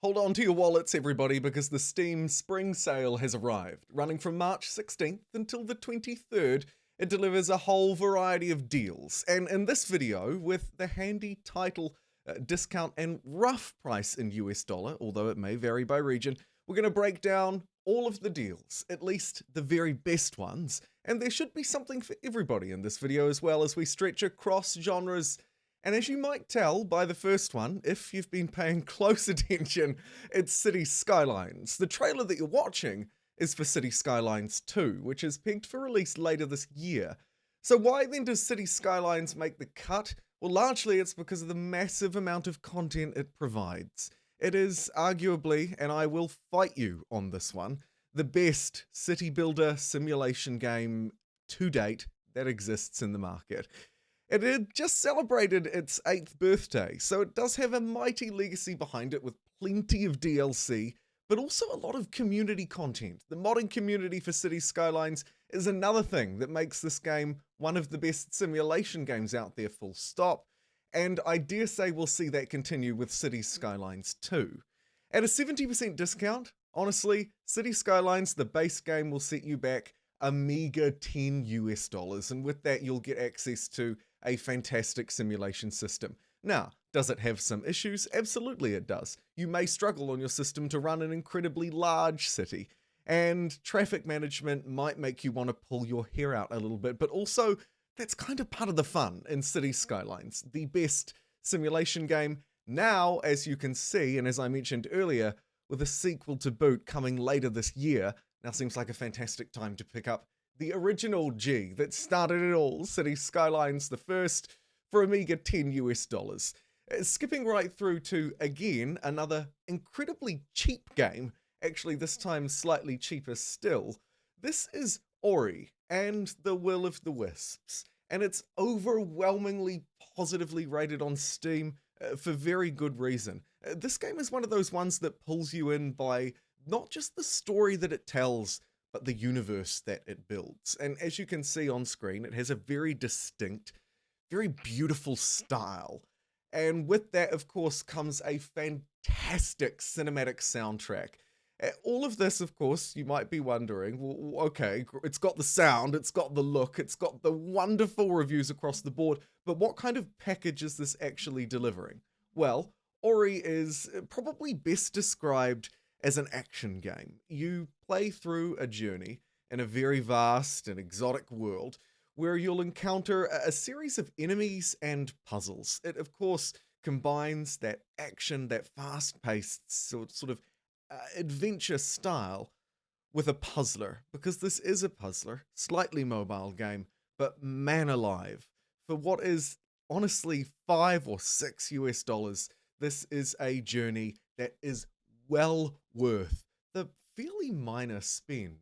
Hold on to your wallets, everybody, because the Steam Spring Sale has arrived. Running from March 16th until the 23rd, it delivers a whole variety of deals. And in this video, with the handy title, discount, and rough price in US dollar, although it may vary by region, we're going to break down all of the deals, at least the very best ones. And there should be something for everybody in this video as well as we stretch across genres. And as you might tell by the first one, if you've been paying close attention, it's Cities Skylines. The trailer that you're watching is for Cities Skylines 2, which is pegged for release later this year. So why then does Cities Skylines make the cut? Well, largely it's because of the massive amount of content it provides. It is arguably, and I will fight you on this one, the best city builder simulation game to date that exists in the market. It had just celebrated its 8th birthday, so it does have a mighty legacy behind it with plenty of DLC, but also a lot of community content. The modding community for Cities Skylines is another thing that makes this game one of the best simulation games out there, full stop, and I dare say we'll see that continue with Cities Skylines 2. At a 70% discount, honestly, Cities Skylines, the base game, will set you back a meager $10 US, and with that you'll get access to a fantastic simulation system. Now, does it have some issues? Absolutely it does. You may struggle on your system to run an incredibly large city, and traffic management might make you want to pull your hair out a little bit, but also that's kind of part of the fun in Cities Skylines, the best simulation game. Now, as you can see, and as I mentioned earlier, with a sequel to boot coming later this year, now seems like a fantastic time to pick up the original G that started it all, Cities Skylines the first, for a meager $10 US. Skipping right through to, again, another incredibly cheap game, actually this time slightly cheaper still. This is Ori and the Will of the Wisps, and it's overwhelmingly positively rated on Steam for very good reason. This game is one of those ones that pulls you in by not just the story that it tells, but the universe that it builds. And as you can see on screen, it has a very distinct, very beautiful style. And with that, of course, comes a fantastic cinematic soundtrack. All of this, of course, you might be wondering, well, okay, it's got the sound, it's got the look, it's got the wonderful reviews across the board, but what kind of package is this actually delivering? Well, Ori is probably best described as an action game. You play through a journey in a very vast and exotic world where you'll encounter a series of enemies and puzzles. It, of course, combines that action, that fast-paced sort of adventure style with a puzzler, because this is a puzzler, slightly mobile game, but man alive. For what is honestly $5 or $6 US, this is a journey that is well worth the fairly minor spend.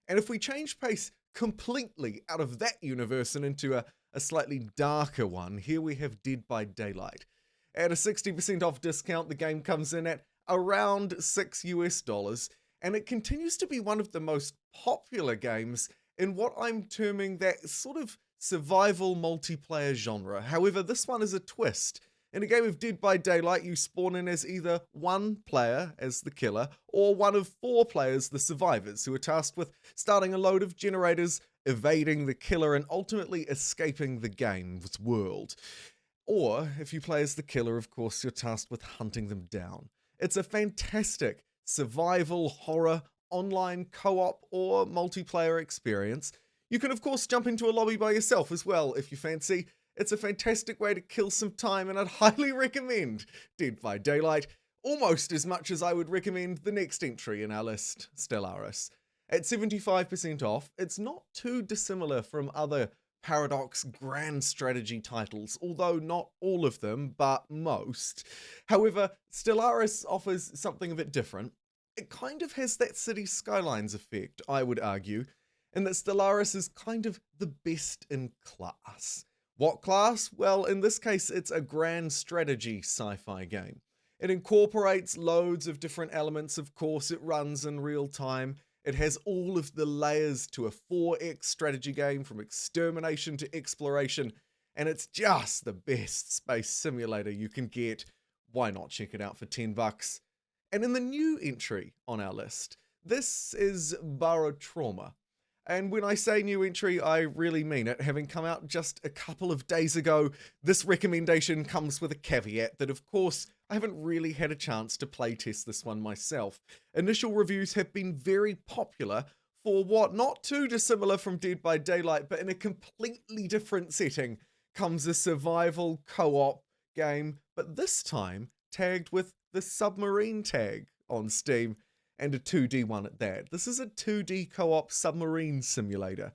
And if we change pace completely out of that universe and into a slightly darker one, here we have Dead by Daylight. At a 60% off discount, the game comes in at around $6 US, and it continues to be one of the most popular games in what I'm terming that sort of survival multiplayer genre. However, this one is a twist. In a game of Dead by Daylight, you spawn in as either one player as the killer, or one of 4 players, the survivors, who are tasked with starting a load of generators, evading the killer, and ultimately escaping the game's world. Or, if you play as the killer, of course, you're tasked with hunting them down. It's a fantastic survival, horror, online co-op, or multiplayer experience. You can, of course, jump into a lobby by yourself as well, if you fancy. It's a fantastic way to kill some time, and I'd highly recommend Dead by Daylight, almost as much as I would recommend the next entry in our list, Stellaris. At 75% off, it's not too dissimilar from other Paradox grand strategy titles, although not all of them, but most. However, Stellaris offers something a bit different. It kind of has that Cities Skylines effect, I would argue, in that Stellaris is kind of the best in class. What class? Well, in this case, it's a grand strategy sci-fi game. It incorporates loads of different elements, of course, it runs in real time. It has all of the layers to a 4X strategy game, from extermination to exploration, and it's just the best space simulator you can get. Why not check it out for $10? And in the new entry on our list, this is Barotrauma. And when I say new entry, I really mean it. Having come out just a couple of days ago, this recommendation comes with a caveat that, of course, I haven't really had a chance to playtest this one myself. Initial reviews have been very popular for what, not too dissimilar from Dead by Daylight, but in a completely different setting, comes a survival co-op game, but this time tagged with the submarine tag on Steam, and a 2D one at that. This is a 2D co-op submarine simulator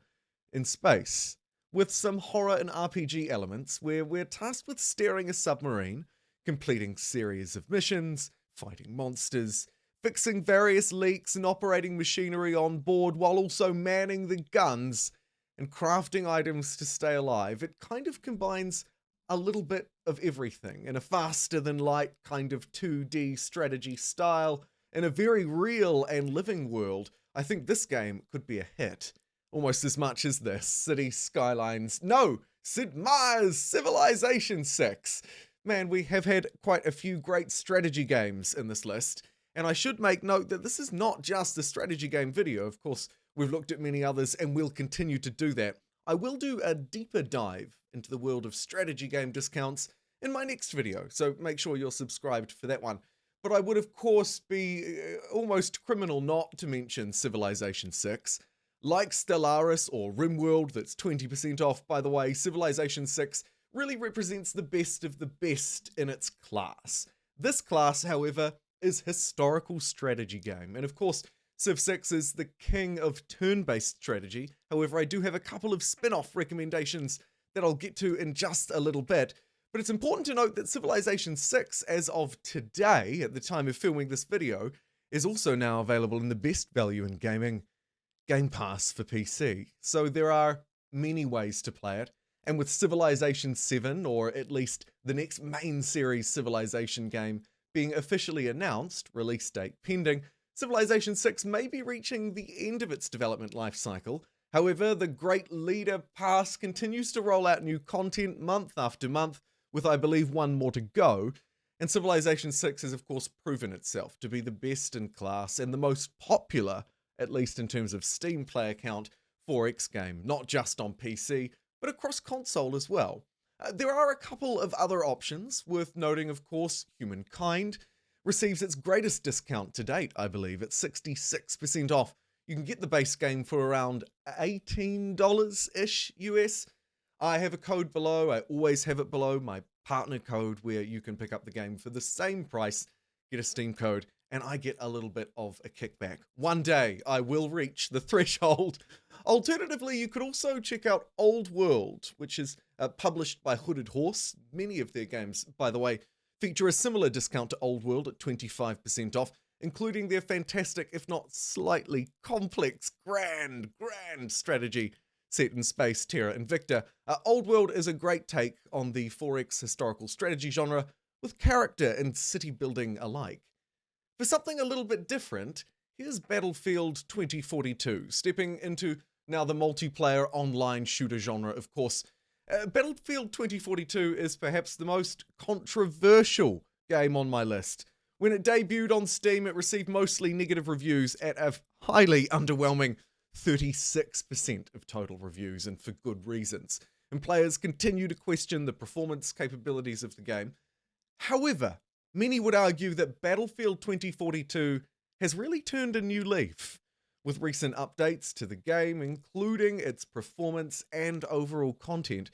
in space, with some horror and RPG elements where we're tasked with steering a submarine, completing series of missions, fighting monsters, fixing various leaks and operating machinery on board while also manning the guns and crafting items to stay alive. It kind of combines a little bit of everything in a faster than light kind of 2D strategy style. In a very real and living world, I think this game could be a hit. Almost as much as this, City Skylines. No! Sid Meier's Civilization 6. Man, we have had quite a few great strategy games in this list. And I should make note that this is not just a strategy game video. Of course, we've looked at many others and we'll continue to do that. I will do a deeper dive into the world of strategy game discounts in my next video, so make sure you're subscribed for that one. But I would of course be almost criminal not to mention Civilization 6. Like Stellaris or RimWorld, that's 20% off by the way, Civilization 6 really represents the best of the best in its class. This class, however, is historical strategy game, and of course Civ 6 is the king of turn-based strategy. However, I do have a couple of spin-off recommendations that I'll get to in just a little bit. But it's important to note that Civilization 6, as of today, at the time of filming this video, is also now available in the best value in gaming, Game Pass for PC. So there are many ways to play it. And with Civilization 7, or at least the next main series Civilization game, being officially announced, release date pending, Civilization 6 may be reaching the end of its development life cycle. However, the Great Leader Pass continues to roll out new content month after month, with I believe one more to go, and Civilization 6 has of course proven itself to be the best in class and the most popular, at least in terms of Steam player count, 4X game, not just on PC, but across console as well. There are a couple of other options, worth noting of course. HUMANKIND receives its greatest discount to date, I believe, at 66% off. You can get the base game for around $18-ish US. I have a code below, I always have it below, my partner code, where you can pick up the game for the same price, get a Steam code, and I get a little bit of a kickback. One day I will reach the threshold. Alternatively, you could also check out Old World, which is published by Hooded Horse. Many of their games, by the way, feature a similar discount to Old World at 25% off, including their fantastic, if not slightly complex, grand strategy set in space, Terra Invicta. Old World is a great take on the 4X historical strategy genre, with character and city building alike. For something a little bit different, here's Battlefield 2042, stepping into now the multiplayer online shooter genre, of course. Battlefield 2042 is perhaps the most controversial game on my list. When it debuted on Steam, it received mostly negative reviews at a highly underwhelming 36% of total reviews, and for good reasons. And players continue to question the performance capabilities of the game. However, many would argue that Battlefield 2042 has really turned a new leaf, with recent updates to the game, including its performance and overall content.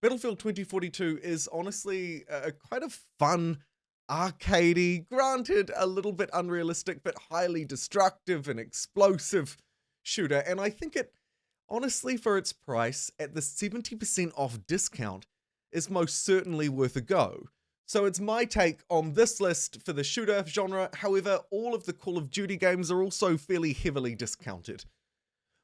Battlefield 2042 is honestly a quite a fun, arcadey, granted a little bit unrealistic, but highly destructive and explosive shooter, and I think it, honestly, for its price, at the 70% off discount, is most certainly worth a go. So it's my take on this list for the shooter genre. However, all of the Call of Duty games are also fairly heavily discounted.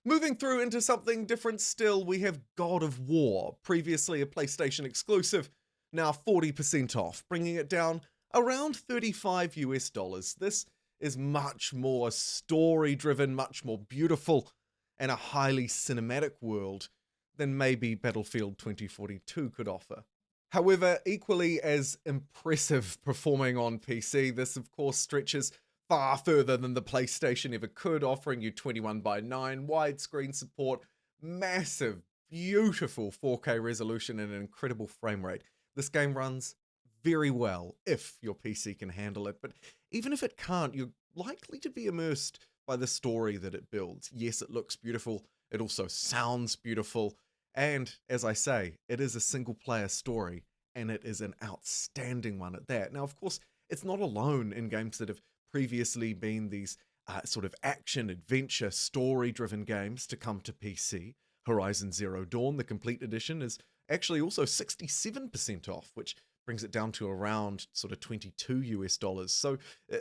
Moving through into something different still, we have God of War, previously a PlayStation exclusive, now 40% off, bringing it down around $35 US. This is much more story-driven, much more beautiful, and a highly cinematic world than maybe Battlefield 2042 could offer. However, equally as impressive performing on PC, this of course stretches far further than the PlayStation ever could, offering you 21:9 widescreen support, massive, beautiful 4K resolution, and an incredible frame rate. This game runs very well if your PC can handle it, but even if it can't, you're likely to be immersed by the story that it builds. Yes, it looks beautiful, it also sounds beautiful, and as I say, it is a single player story, and it is an outstanding one at that. Now, of course, it's not alone in games that have previously been these sort of action, adventure, story-driven games to come to PC. Horizon Zero Dawn, the complete edition, is actually also 67% off, which brings it down to around sort of $22 US. So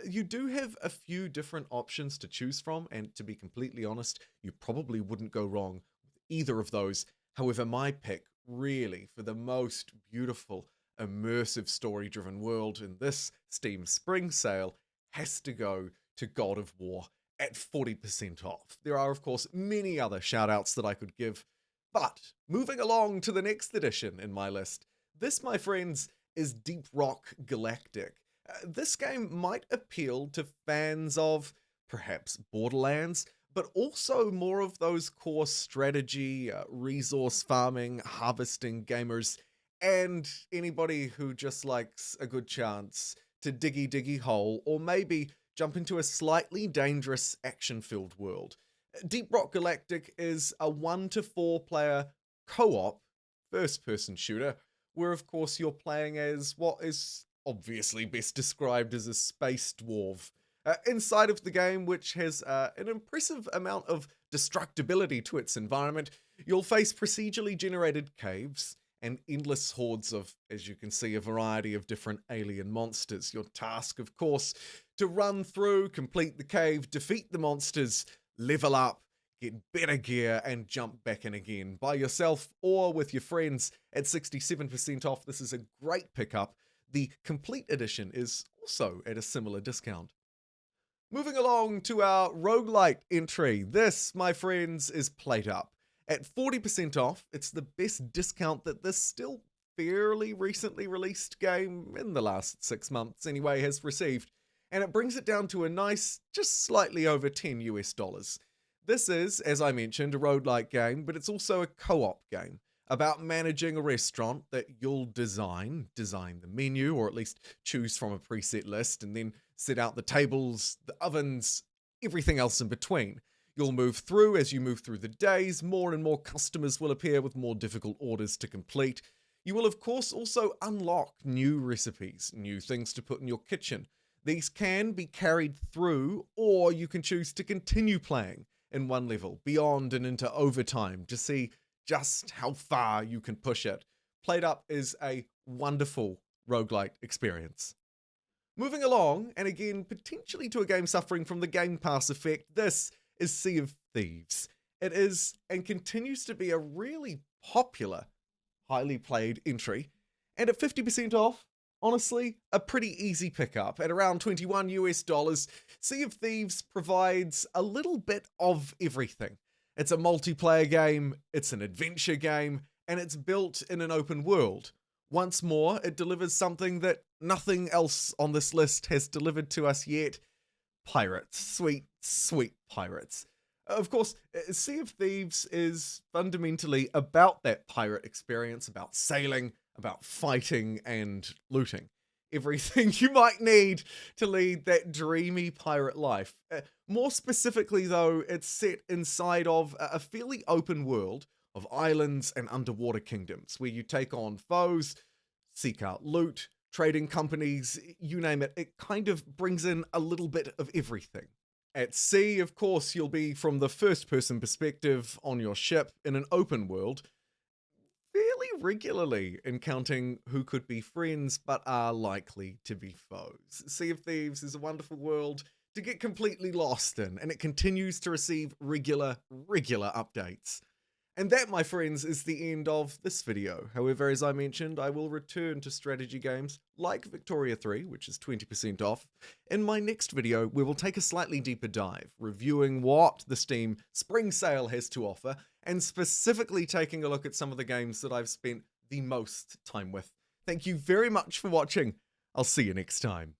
you do have a few different options to choose from, and to be completely honest, you probably wouldn't go wrong with either of those. However, my pick, really, for the most beautiful, immersive, story-driven world in this Steam Spring Sale, has to go to God of War at 40% off. There are, of course, many other shout-outs that I could give, but moving along to the next edition in my list, this, my friends, is Deep Rock Galactic. This game might appeal to fans of perhaps Borderlands, but also more of those core strategy, resource farming, harvesting gamers, and anybody who just likes a good chance to diggy hole, or maybe jump into a slightly dangerous action-filled world. Deep Rock Galactic is a 1 to 4 player co-op first-person shooter, where of course you're playing as what is obviously best described as a space dwarf. Inside of the game, which has an impressive amount of destructibility to its environment, you'll face procedurally generated caves and endless hordes of, as you can see, a variety of different alien monsters. Your task, of course, to run through, complete the cave, defeat the monsters, level up, get better gear, and jump back in again by yourself or with your friends at 67% off. This is a great pickup. The complete edition is also at a similar discount. Moving along to our roguelite entry. This, my friends, is Plate Up. At 40% off, it's the best discount that this still fairly recently released game, in the last 6 months anyway, has received. And it brings it down to a nice, just slightly over $10 US. This is, as I mentioned, a roguelike game, but it's also a co-op game about managing a restaurant that you'll design the menu, or at least choose from a preset list, and then set out the tables, the ovens, everything else in between. You'll move through. As you move through the days, more and more customers will appear with more difficult orders to complete. You will, of course, also unlock new recipes, new things to put in your kitchen. These can be carried through, or you can choose to continue playing in one level, beyond and into overtime, to see just how far you can push it. Plate Up is a wonderful roguelite experience. Moving along, and again, potentially to a game suffering from the Game Pass effect, this is Sea of Thieves. It is, and continues to be, a really popular, highly played entry, and at 50% off, honestly, a pretty easy pickup. At around $21 US, Sea of Thieves provides a little bit of everything. It's a multiplayer game, it's an adventure game, and it's built in an open world. Once more, it delivers something that nothing else on this list has delivered to us yet. Pirates. Sweet, sweet pirates. Of course, Sea of Thieves is fundamentally about that pirate experience, about sailing, about fighting and looting. Everything you might need to lead that dreamy pirate life. More specifically, though, it's set inside of a fairly open world of islands and underwater kingdoms, where you take on foes, seek out loot, trading companies, you name it. It kind of brings in a little bit of everything. At sea, of course, you'll be from the first-person perspective on your ship in an open world, fairly regularly encountering who could be friends but are likely to be foes. Sea of Thieves is a wonderful world to get completely lost in, and it continues to receive regular updates. And that, my friends, is the end of this video. However, as I mentioned, I will return to strategy games like Victoria 3, which is 20% off. In my next video, we will take a slightly deeper dive, reviewing what the Steam Spring Sale has to offer, and specifically taking a look at some of the games that I've spent the most time with. Thank you very much for watching. I'll see you next time.